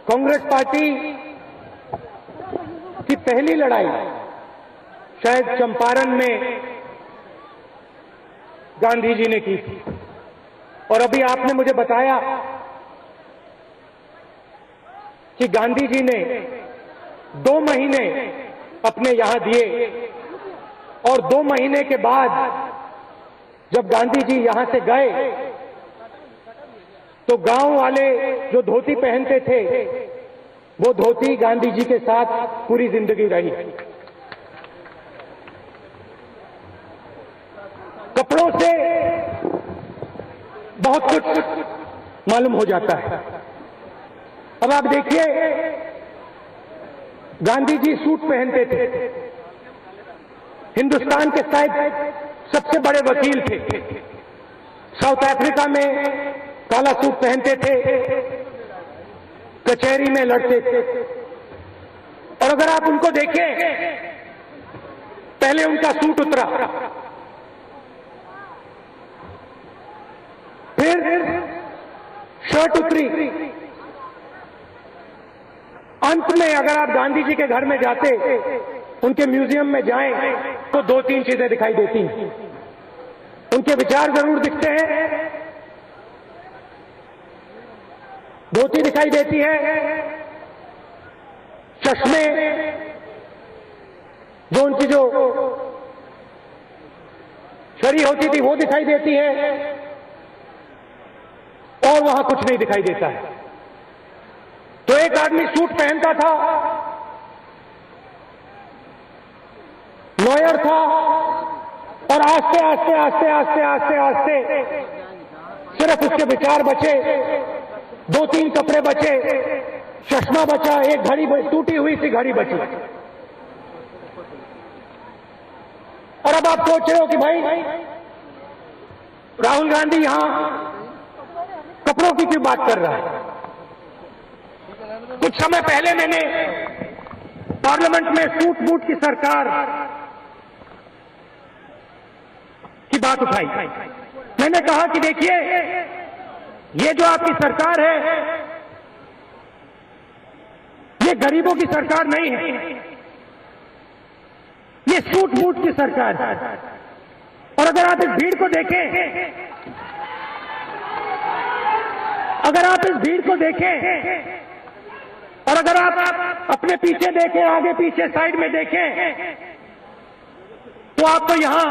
Congress party की पहली लड़ाई शायद चंपारण में गांधी जी ने की थी। और अभी आपने मुझे बताया कि गांधी जी ने 2 महीने अपने यहां दिए और 2 महीने के बाद जब गांधी जी यहां से गए तो गांव वाले जो धोती पहनते थे वो धोती गांधी जी के साथ पूरी जिंदगी रही। कपड़ों से बहुत कुछ मालूम हो जाता है। अब आप देखिए, गांधी जी सूट पहनते थे, हिंदुस्तान के शायद सबसे बड़े वकील थे। साउथ अफ्रीका में काला सूट पहनते थे, कचहरी में लड़ते थे। और अगर आप उनको देखें, पहले उनका सूट उतरा, फिर शर्ट उतरी, अंत में अगर आप गांधी जी के घर में जाते, उनके म्यूजियम में जाएं, तो 2-3 चीजें दिखाई देती हैं। उनके विचार जरूर दिखते हैं, धोती दिखाई देती है, चश्मे, जो उनकी जो छड़ी होती थी वो दिखाई देती है, और वहां कुछ नहीं दिखाई देता है। तो एक आदमी सूट पहनता था, लॉयर था, और आस्ते आस्ते आस्ते आस्ते आस्ते आस्ते सिर्फ उसके विचार बचे, 2-3 कपड़े बचे, चश्मा बचा, एक घड़ी, टूटी हुई सी घड़ी बची। और अब आप सोच रहे हो कि भाई राहुल गांधी यहां कपड़ों की क्यों बात कर रहा है। कुछ समय पहले मैंने पार्लियामेंट में सूट बूट की सरकार की बात उठाई। मैंने कहा कि देखिए, ये जो आपकी सरकार है, ये गरीबों की सरकार नहीं है, ये सूट बूट की सरकार है। और अगर आप इस भीड़ को देखें, अगर आप इस भीड़ को देखें, और अगर आप अपने पीछे देखें, आगे पीछे साइड में देखें, तो आपको यहां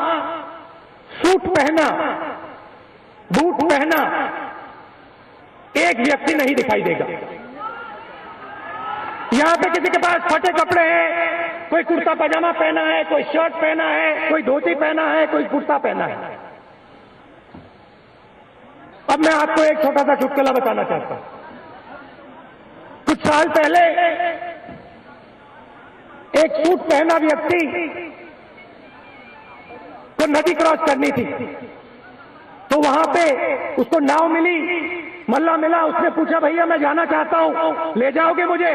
सूट पहना, बूट पहना एक व्यक्ति नहीं दिखाई देगा। यहां पे किसी के पास फटे कपड़े हैं, कोई कुर्ता पजामा पहना है, कोई शर्ट पहना है, कोई धोती पहना है, कोई कुर्ता पहना है। अब मैं आपको एक छोटा सा चुटकुला बताना चाहता हूं। कुछ साल पहले एक सूट पहना व्यक्ति को नदी क्रॉस करनी थी, तो वहां पे उसको नाव मिली, मल्ला मिला। उसने पूछा, भैया मैं जाना चाहता हूं, ले जाओगे मुझे?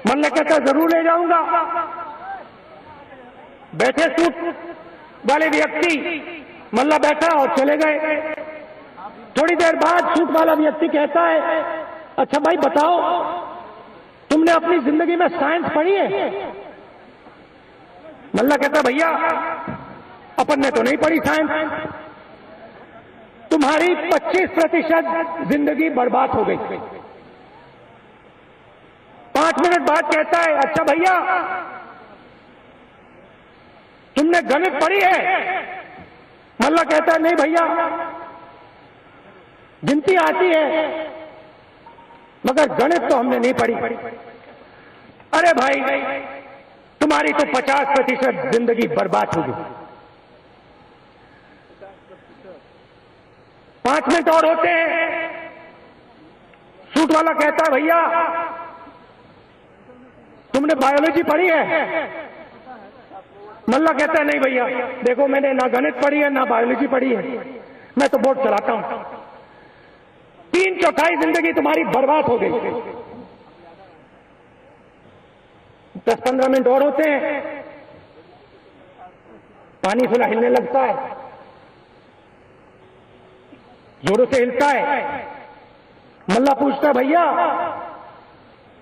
मल्ला कहता, जरूर ले जाऊंगा। बैठे सूट वाले व्यक्ति, मल्ला बैठा और चले गए। थोड़ी देर बाद सूट वाला व्यक्ति कहता है, अच्छा भाई बताओ, तुमने अपनी जिंदगी में साइंस पढ़ी है? मल्ला कहता, भैया अपन ने तो नहीं पढ़ी साइंस, तुम्हारी 25% जिंदगी बर्बाद हो गई। 5 मिनट बाद कहता है, अच्छा भैया तुमने गणित पढ़ी है? मल्ला कहता है, नहीं भैया, गिनती आती है मगर गणित तो हमने नहीं पढ़ी। अरे भाई, तुम्हारी तो 50% जिंदगी बर्बाद हो गई। 5 मिनट और होते हैं, सूट वाला कहता है, भैया तुमने बायोलॉजी पढ़ी है? मल्ला कहता है, नहीं भैया, देखो मैंने ना गणित पढ़ी है ना बायोलॉजी पढ़ी है, मैं तो बोट चलाता हूं। 3/4 जिंदगी तुम्हारी बर्बाद हो गई। 10-15 मिनट और होते हैं, पानी थोड़ा हिलने लगता है, जोरों से हिलता है। मल्ला पूछता है, भैया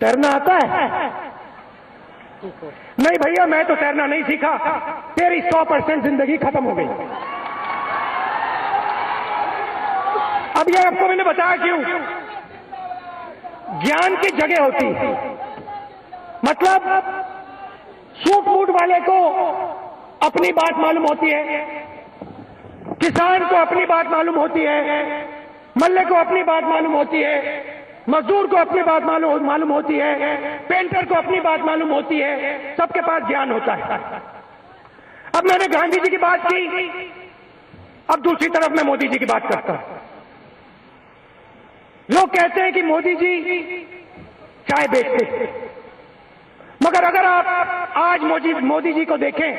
तैरना आता है? नहीं भैया, मैं तो तैरना नहीं सीखा। तेरी 100% जिंदगी खत्म हो गई। अब ये आपको मैंने बताया क्यों। ज्ञान की जगह होती है, मतलब सूट बूट वाले को अपनी बात मालूम होती है, किसान को अपनी बात मालूम होती है, मल्ले को अपनी बात मालूम होती है, मजदूर को अपनी बात मालूम होती है, पेंटर को अपनी बात मालूम होती है, सबके पास ज्ञान होता है। अब मैंने गांधी जी की बात की, अब दूसरी तरफ मैं मोदी जी की बात करता हूं। लोग कहते हैं कि मोदी जी चाय बेचते थे, मगर अगर आप आज मोदी जी को देखें,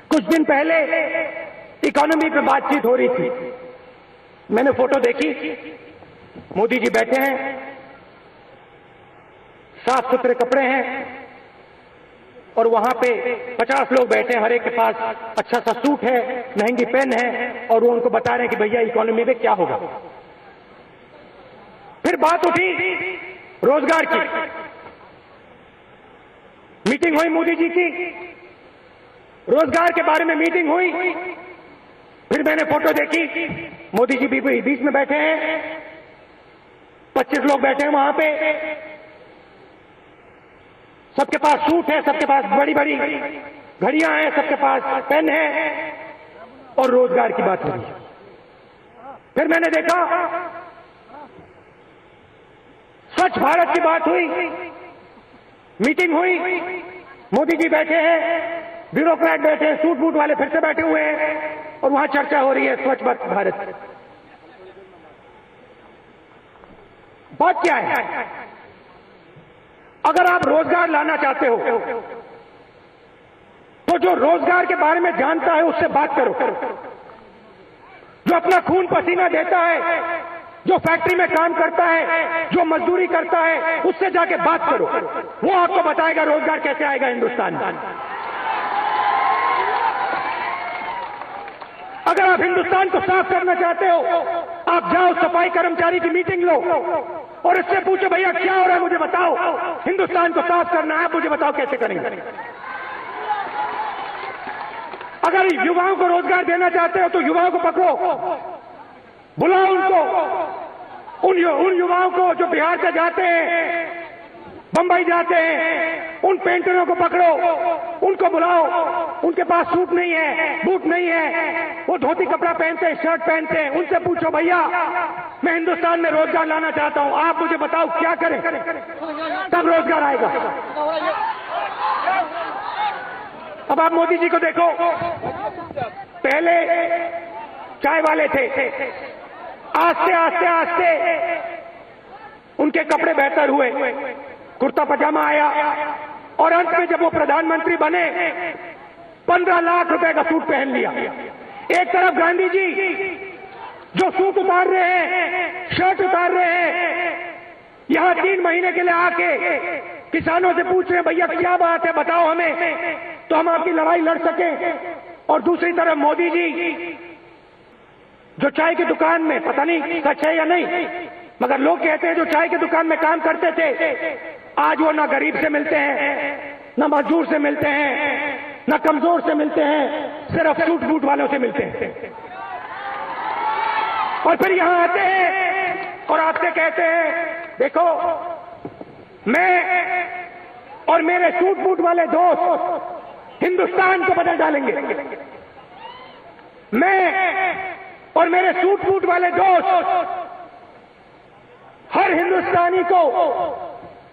कुछ दिन पहले इकोनॉमी पे बातचीत हो रही थी, मैंने फोटो देखी, मोदी जी बैठे हैं, साफ सुथरे कपड़े हैं, और वहां पे 50 लोग बैठे हैं, हर एक के पास अच्छा सा सूट है, महंगी पेन है, और वो उनको बता रहे हैं कि भैया इकोनॉमी में क्या होगा। फिर बात उठी रोजगार की, मीटिंग हुई मोदी जी की, रोजगार के बारे में मीटिंग हुई। फिर मैंने फोटो देखी, मोदी जी बीच में बैठे हैं, 25 लोग बैठे हैं वहां पे, सबके पास सूट है, सबके पास बड़ी बड़ी घड़ियां हैं, सबके पास पेन है, और रोजगार की बात हो रही है। फिर मैंने देखा स्वच्छ भारत की बात हुई, मीटिंग हुई, मोदी जी बैठे हैं, ब्यूरोक्रेट बैठे हैं, सूट बूट वाले फिर से बैठे हुए हैं, और वहां चर्चा हो रही है स्वच्छ भारत। बात क्या है? अगर आप रोजगार लाना चाहते हो तो जो रोजगार के बारे में जानता है उससे बात करो, जो अपना खून पसीना देता है, जो फैक्ट्री में काम करता है, जो मजदूरी करता है, उससे जाके बात करो, वो आपको बताएगा रोजगार कैसे आएगा हिंदुस्तान में। अगर आप हिंदुस्तान को साफ करना चाहते हो, आप जाओ सफाई कर्मचारी की मीटिंग लो और इससे पूछो, भैया क्या हो रहा है मुझे बताओ, हिंदुस्तान को साफ करना है, मुझे बताओ कैसे करेंगे। अगर युवाओं को रोजगार देना चाहते हो तो युवाओं को पकड़ो, बुलाओ उनको, उन युवाओं को जो बिहार से जाते हैं, बंबई जाते हैं, उन पेंटरों को पकड़ो, उनको बुलाओ, उनके पास सूट नहीं है, बूट नहीं है, वो धोती कपड़ा पहनते हैं, शर्ट पहनते हैं, उनसे पूछो, भैया मैं हिंदुस्तान में रोजगार लाना चाहता हूं, आप मुझे बताओ क्या करें, तब रोजगार आएगा। अब आप मोदी जी को देखो, पहले चाय वाले थे, आस्ते आस्ते आस्ते उनके कपड़े बेहतर हुए, कुर्ता पजामा आया, और अंत में जब वो प्रधानमंत्री बने 15 लाख रुपए का सूट पहन लिया। एक तरफ गांधी जी जो सूट उतार रहे हैं, शर्ट उतार रहे हैं, यहां 3 महीने के लिए आके किसानों से पूछ रहे हैं, भैया क्या बात है बताओ हमें, तो हम आपकी लड़ाई लड़ सकें। और दूसरी तरफ मोदी जी जो चाय की दुकान में, पता नहीं सच है या नहीं, मगर लोग कहते हैं जो चाय की दुकान में काम करते थे, आज वो ना गरीब से मिलते हैं, ना मजदूर से मिलते हैं, ना कमजोर से मिलते हैं, सिर्फ सूट बूट वालों से मिलते हैं। और फिर यहां आते हैं और आपसे कहते हैं, देखो मैं और मेरे सूट बूट वाले दोस्त हिंदुस्तान को बदल डालेंगे। मैं और मेरे सूट बूट वाले दोस्त हर हिंदुस्तानी को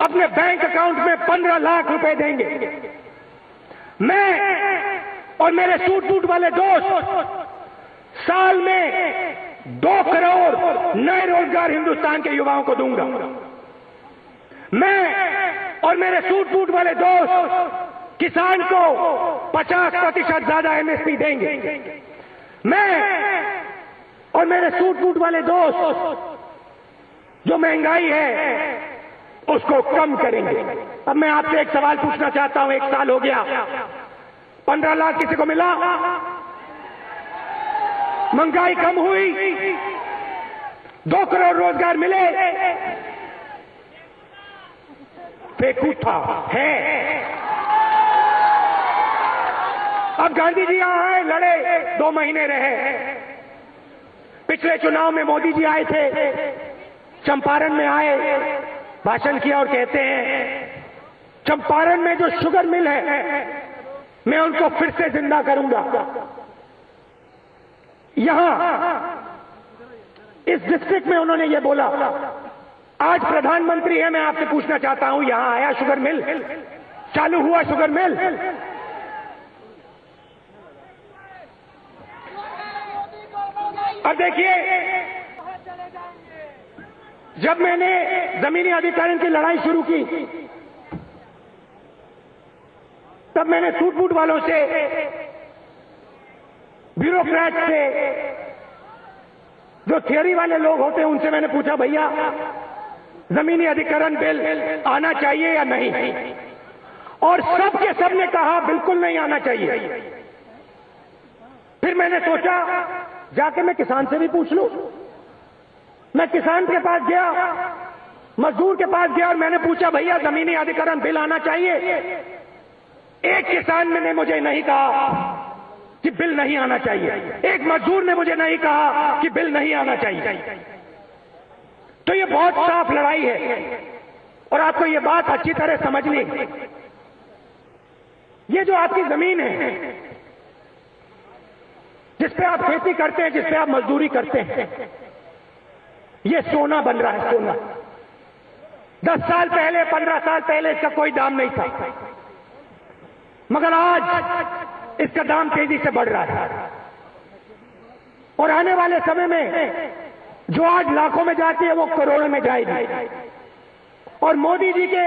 अपने बैंक अकाउंट में 15 लाख रुपए देंगे। मैं और मेरे सूट बूट वाले दोस्त साल में 2 करोड़ नए रोजगार हिंदुस्तान के युवाओं को दूंगा। मैं और मेरे सूट बूट वाले दोस्त किसान को 50% ज्यादा एमएसपी देंगे। मैं और मेरे सूट बूट वाले दोस्त जो महंगाई है उसको कम करेंगे। अब मैं आपसे एक सवाल पूछना चाहता हूं, 1 साल हो गया, 15 लाख किसी को मिला? महंगाई कम हुई? 2 करोड़ रोजगार मिले, फेंकू था है। अब गांधी जी यहां आए, लड़े, 2 महीने रहे। पिछले चुनाव में मोदी जी आए थे, चंपारण में आए, भाषण किया और कहते हैं चंपारण में जो शुगर मिल है मैं उनको फिर से जिंदा करूंगा। यहां इस डिस्ट्रिक्ट में उन्होंने ये बोला। आज प्रधानमंत्री है, मैं आपसे पूछना चाहता हूं, यहां आया शुगर मिल, चालू हुआ शुगर मिल? अब देखिए, जब मैंने जमीनी अधिकारियों की लड़ाई शुरू की तब मैंने सूट बूट वालों से, ब्यूरोक्रेट से, जो थियरी वाले लोग होते हैं उनसे मैंने पूछा, भैया जमीनी अधिकरण बिल आना चाहिए या नहीं? और सब के सब ने कहा बिल्कुल नहीं आना चाहिए। फिर मैंने सोचा जाके मैं किसान से भी पूछ लूं। मैं किसान के पास गया, मजदूर के पास गया और मैंने पूछा, भैया जमीनी अधिकरण बिल आना चाहिए? एक किसान ने मुझे नहीं कहा कि बिल नहीं आना चाहिए, एक मजदूर ने मुझे नहीं कहा कि बिल नहीं आना चाहिए। तो ये बहुत साफ लड़ाई है और आपको ये बात अच्छी तरह समझनी है। ये जो आपकी जमीन है, जिस पे आप खेती करते हैं, जिस पे आप मजदूरी करते हैं, ये सोना बन रहा है, सोना। 10 साल पहले, 15 साल पहले इसका कोई दाम नहीं था, मगर आज इसका दाम तेजी से बढ़ रहा है। और आने वाले समय में जो आज लाखों में जाती है वो करोड़ों में जाएगी। और मोदी जी के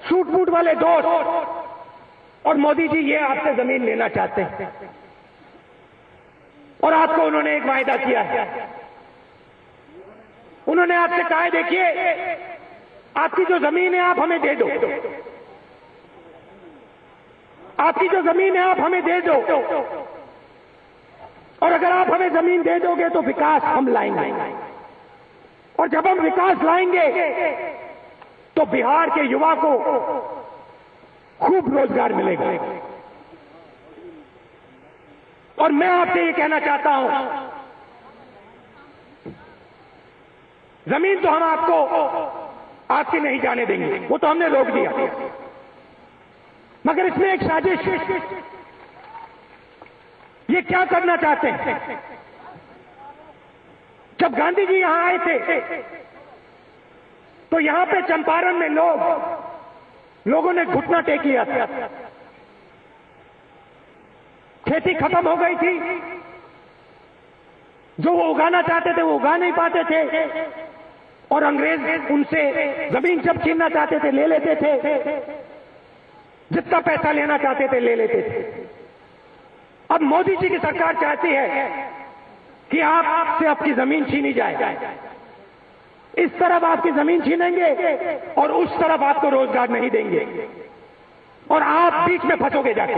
सूट बूट वाले दोस्त और मोदी जी ये आपसे जमीन लेना चाहते हैं और आपको उन्होंने एक वायदा किया है। उन्होंने आपसे कहा है, देखिए आपकी जो जमीन है आप हमें दे दो, आपकी जो जमीन है आप हमें दे दो, और अगर आप हमें जमीन दे दोगे तो विकास हम लाएंगे, और जब हम विकास लाएंगे तो बिहार के युवा को खूब रोजगार मिलेगा। और मैं आपसे ये कहना चाहता हूं, जमीन तो हम आपको आपकी नहीं जाने देंगे, वो तो हमने रोक दिया, मगर इसमें एक साजिश। ये क्या करना चाहते हैं? जब गांधी जी यहां आए थे तो यहां पे चंपारण में लोगों ने घुटना टेक लिया था। खेती खत्म हो गई थी, जो वो उगाना चाहते थे वो उगा नहीं पाते थे, और अंग्रेज उनसे जमीन जब छीनना चाहते थे ले लेते थे, जितना पैसा लेना चाहते थे ले लेते थे। अब मोदी जी की सरकार चाहती है कि आपसे आपकी जमीन छीनी जाए। इस तरफ आपकी जमीन छीनेंगे और उस तरफ आपको रोजगार नहीं देंगे, और आप बीच में फंसोगे जाके।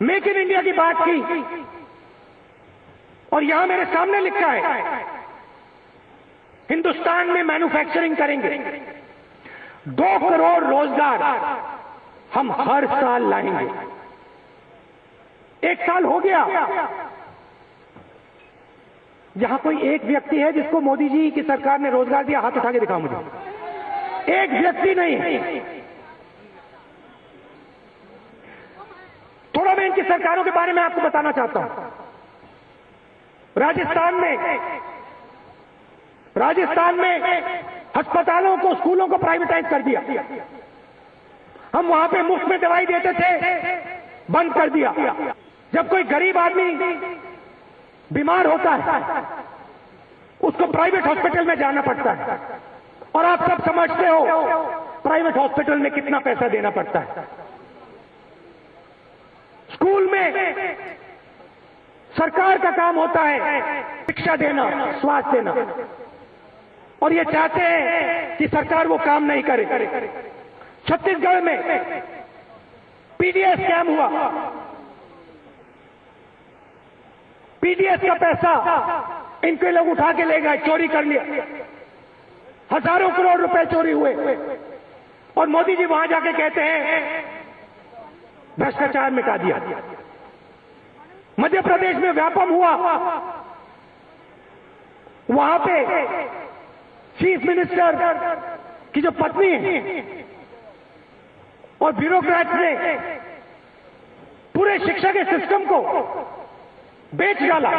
मेक इन इंडिया की बात की, और यहां मेरे सामने लिखा है हिंदुस्तान में मैन्युफैक्चरिंग करेंगे, 2 करोड़ रोजगार हम हर साल लाएंगे। 1 साल हो गया, यहां कोई एक व्यक्ति है जिसको मोदी जी की सरकार ने रोजगार दिया? हाथ उठा के दिखाओ मुझे। एक व्यक्ति नहीं। थोड़ा मैं इनकी सरकारों के बारे में आपको बताना चाहता हूं। राजस्थान में अस्पतालों को, स्कूलों को प्राइवेटाइज कर दिया। हम वहां पे मुफ्त में दवाई देते थे, बंद कर दिया। जब कोई गरीब आदमी बीमार होता है उसको प्राइवेट हॉस्पिटल में जाना पड़ता है, और आप सब समझते हो प्राइवेट हॉस्पिटल में कितना पैसा देना पड़ता है। स्कूल में सरकार का काम होता है शिक्षा देना, स्वास्थ्य देना, और ये चाहते हैं कि सरकार वो काम नहीं करे। छत्तीसगढ़ में पीडीएस स्कैम हुआ, पीडीएस का पैसा इनके लोग उठा के ले गए, चोरी कर लिया, हजारों करोड़ रुपए चोरी हुए। और मोदी जी वहां जाके कहते हैं भ्रष्टाचार मिटा दिया। मध्य प्रदेश में व्यापम हुआ, वहां पे चीफ मिनिस्टर की जो पत्नी है और ब्यूरोक्रेट्स ने पूरे शिक्षा के सिस्टम को बेच डाला।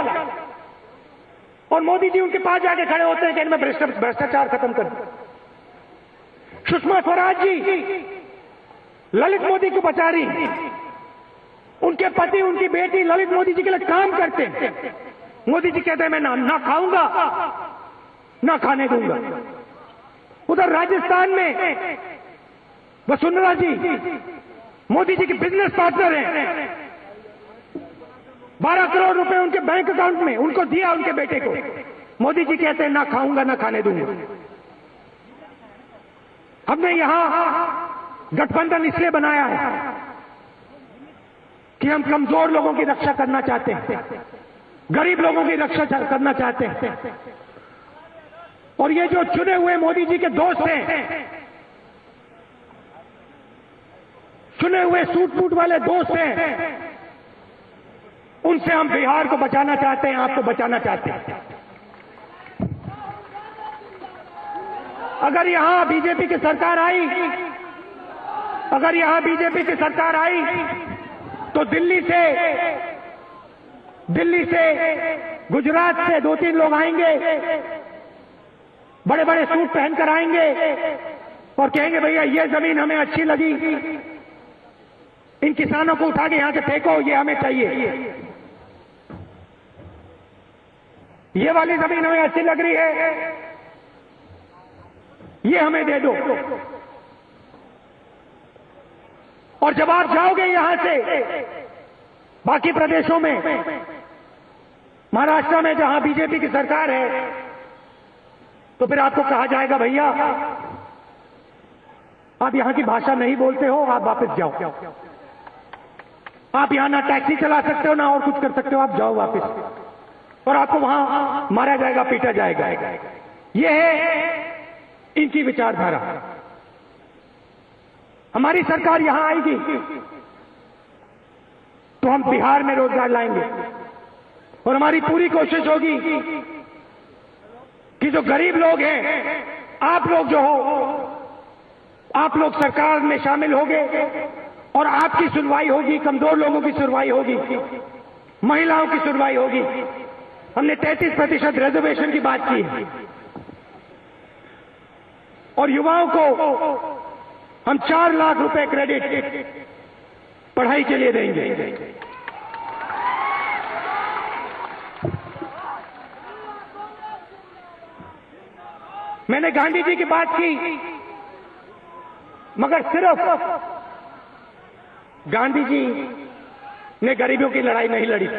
और मोदी जी उनके पास जाके खड़े होते हैं कि इनमें भ्रष्टाचार खत्म कर दो। सुषमा स्वराज जी ललित मोदी को बचा रही, उनके पति उनकी बेटी ललित मोदी जी के लिए काम करते हैं। मोदी जी कहते हैं मैं ना खाऊंगा ना खाने दूंगा। उधर राजस्थान में वसुंधरा जी मोदी जी की बिजनेस पार्टनर हैं, 12 करोड़ रुपए उनके बैंक अकाउंट में उनको दिया, उनके बेटे को। मोदी जी कहते हैं ना खाऊंगा ना खाने दूंगा। हमने यहां गठबंधन इसलिए बनाया है कि हम कमजोर लोगों की रक्षा करना चाहते हैं, गरीब लोगों की रक्षा करना चाहते हैं। और ये जो चुने हुए मोदी जी के दोस्त हैं, चुने हुए सूट बूट वाले दोस्त हैं, उनसे हम बिहार को बचाना चाहते हैं, आपको बचाना चाहते हैं। अगर यहां बीजेपी की सरकार आई, अगर यहां बीजेपी की सरकार आई तो दिल्ली से गुजरात से 2-3 लोग आएंगे, बड़े बड़े सूट पहनकर आएंगे और कहेंगे भैया ये जमीन हमें अच्छी लगी, इन किसानों को उठा के यहां से फेंको, ये हमें चाहिए। ये वाली जमीन हमें अच्छी लग रही है, ये हमें दे दो। और जब आप जाओगे यहां से बाकी प्रदेशों में, महाराष्ट्र में जहां बीजेपी की सरकार है, तो फिर आपको कहा जाएगा भैया आप यहां की भाषा नहीं बोलते हो, आप वापस जाओ। आप यहां ना टैक्सी चला सकते हो ना और कुछ कर सकते हो, आप जाओ वापस। और आपको वहां मारा जाएगा, पीटा जाएगा। यह है इनकी विचारधारा। हमारी सरकार यहां आएगी तो हम बिहार में रोजगार लाएंगे और हमारी पूरी कोशिश होगी कि जो गरीब लोग हैं, आप लोग जो हो, आप लोग सरकार में शामिल होंगे और आपकी सुनवाई होगी, कमजोर लोगों की सुनवाई होगी, महिलाओं की सुनवाई होगी। हमने 33% रिजर्वेशन की बात की है और युवाओं को हम 4 लाख रुपए क्रेडिट पढ़ाई के लिए देंगे। मैंने गांधी जी की बात की, मगर सिर्फ गांधी जी ने गरीबों की लड़ाई नहीं लड़ी।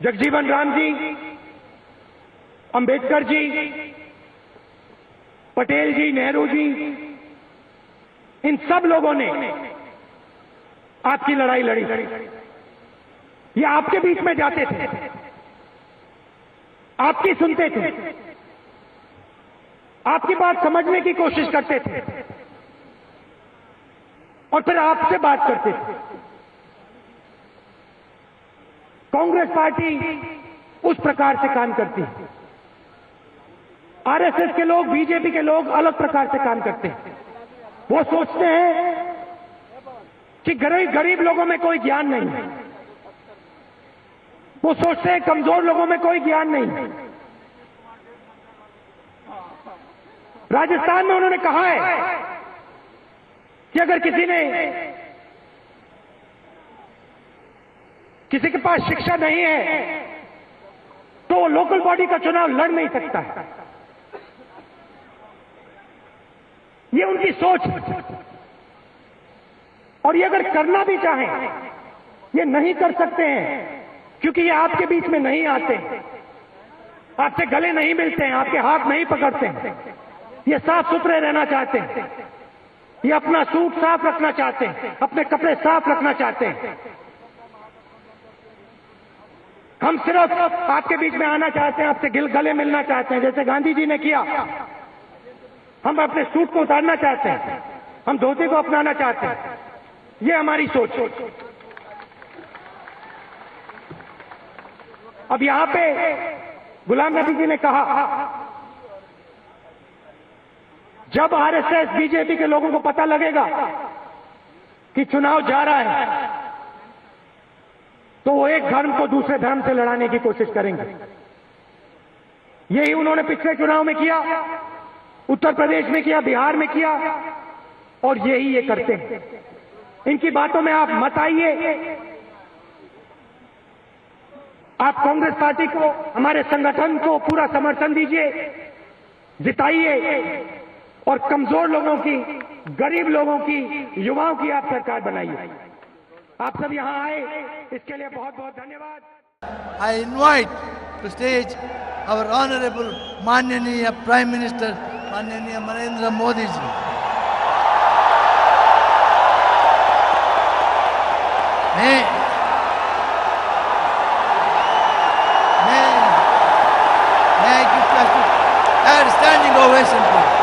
जगजीवन राम जी, अंबेडकर जी, पटेल जी, नेहरू जी, इन सब लोगों ने आपकी लड़ाई लड़ी। ये आपके बीच में जाते थे, आपकी सुनते थे, आपकी बात समझने की कोशिश करते थे और फिर आपसे बात करते थे। कांग्रेस पार्टी उस प्रकार से काम करती है। आरएसएस के लोग, बीजेपी के लोग अलग प्रकार से काम करते हैं। वो सोचते हैं कि गरीब लोगों में कोई ज्ञान नहीं है, वो सोचते हैं कमजोर लोगों में कोई ज्ञान नहीं है। राजस्थान में उन्होंने कहा है कि अगर किसी के पास शिक्षा नहीं है तो वो लोकल बॉडी का चुनाव लड़ नहीं सकता है। ये उनकी सोच है और ये अगर करना भी चाहें ये नहीं कर सकते हैं क्योंकि ये आपके बीच में नहीं आते, आपसे गले नहीं मिलते हैं, आपके हाथ नहीं पकड़ते हैं। ये साफ सुथरे रहना चाहते हैं, ये अपना सूट साफ रखना चाहते हैं, अपने कपड़े साफ रखना चाहते हैं। हम सिर्फ आपके बीच में आना चाहते हैं, आपसे गले मिलना चाहते हैं, जैसे गांधी जी ने किया। हम अपने सूट को उतारना चाहते हैं, हम धोती को अपनाना चाहते हैं। ये हमारी सोच। अब यहां पे गुलाम नबी जी ने कहा, जब आरएसएस बीजेपी के लोगों को पता लगेगा कि चुनाव जा रहा है, तो वो एक धर्म को दूसरे धर्म से लड़ाने की कोशिश करेंगे। यही उन्होंने पिछले चुनाव में किया, उत्तर प्रदेश में किया, बिहार में किया, और यही ये करते हैं। इनकी बातों में आप मत आइए। आप कांग्रेस पार्टी को, हमारे संगठन को पूरा समर्थन दीजिए, जिताइए, और कमजोर लोगों की, गरीब लोगों की, युवाओं की आप सरकार बनाइए। आप सब यहां आए, इसके लिए बहुत बहुत धन्यवाद। I invite to stage our honorable Mananiya Prime Minister Mananiya Narendra Modi ji. May I request to add standing ovation, please.